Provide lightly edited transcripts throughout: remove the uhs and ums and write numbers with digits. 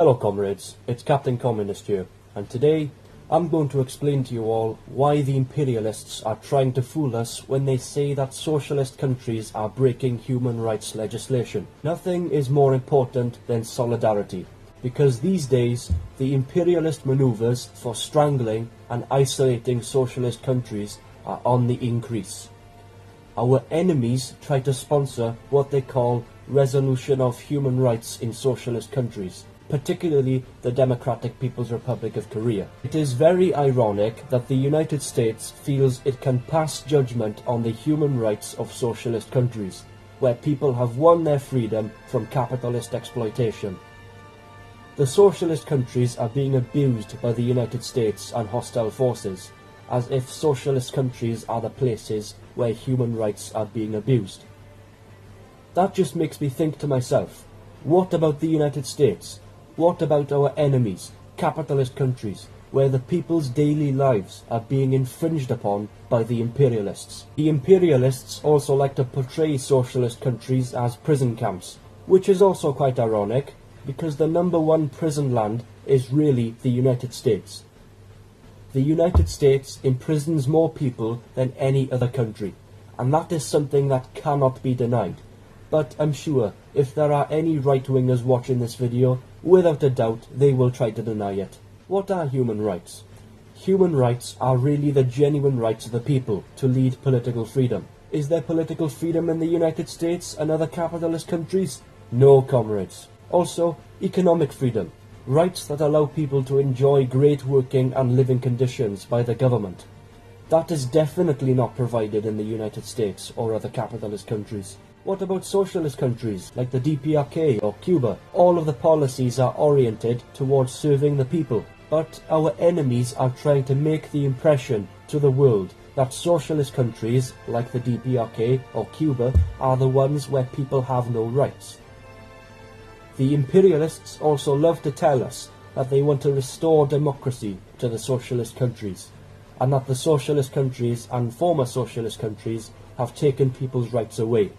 Hello comrades, it's Captain Communist here, and today I'm going to explain to you all why the imperialists are trying to fool us when they say that socialist countries are breaking human rights legislation. Nothing is more important than solidarity, because these days the imperialist maneuvers for strangling and isolating socialist countries are on the increase. Our enemies try to sponsor what they call resolution of human rights in socialist countries, particularly the Democratic People's Republic of Korea. It is very ironic that the United States feels it can pass judgment on the human rights of socialist countries, where people have won their freedom from capitalist exploitation. The socialist countries are being abused by the United States and hostile forces, as if socialist countries are the places where human rights are being abused. That just makes me think to myself, what about the United States? What about our enemies, capitalist countries, where the people's daily lives are being infringed upon by the imperialists? The imperialists also like to portray socialist countries as prison camps, which is also quite ironic, because the #1 prison land is really the United States. The United States imprisons more people than any other country, and that is something that cannot be denied. But I'm sure if there are any right-wingers watching this video, without a doubt they will try to deny it. What are human rights? Human rights are really the genuine rights of the people to lead political freedom. Is there political freedom in the United States and other capitalist countries? No, comrades. Also, economic freedom. Rights that allow people to enjoy great working and living conditions by the government. That is definitely not provided in the United States or other capitalist countries. What about socialist countries like the DPRK or Cuba? All of the policies are oriented towards serving the people, but our enemies are trying to make the impression to the world that socialist countries like the DPRK or Cuba are the ones where people have no rights. The imperialists also love to tell us that they want to restore democracy to the socialist countries, and that the socialist countries and former socialist countries have taken people's rights away.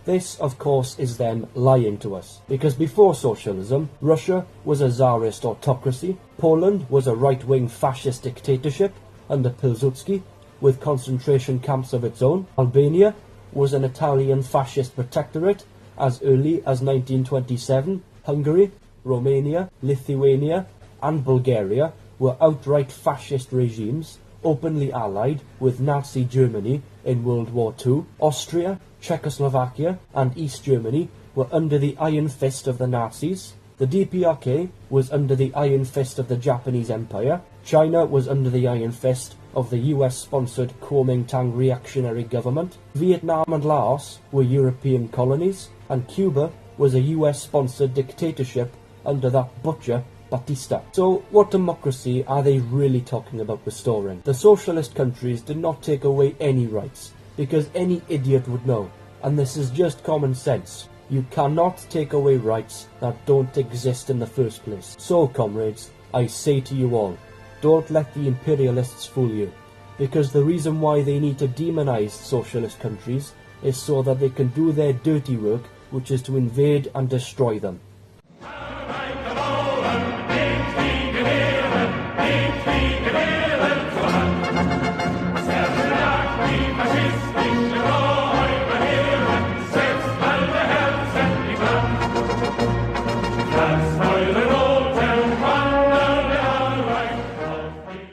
This, of course, is them lying to us, because before socialism, Russia was a Tsarist autocracy, Poland was a right-wing fascist dictatorship under Pilsudski, with concentration camps of its own, Albania was an Italian fascist protectorate as early as 1927, Hungary, Romania, Lithuania and Bulgaria were outright fascist regimes, openly allied with Nazi Germany in World War II. Austria, Czechoslovakia and East Germany were under the iron fist of the Nazis. The DPRK was under the iron fist of the Japanese Empire. China was under the iron fist of the US-sponsored Kuomintang reactionary government. Vietnam and Laos were European colonies, and Cuba was a US-sponsored dictatorship under that butcher Batista. So what democracy are they really talking about restoring? The socialist countries did not take away any rights, because any idiot would know, and this is just common sense. You cannot take away rights that don't exist in the first place. So comrades, I say to you all, don't let the imperialists fool you, because the reason why they need to demonize socialist countries is so that they can do their dirty work, which is to invade and destroy them. That's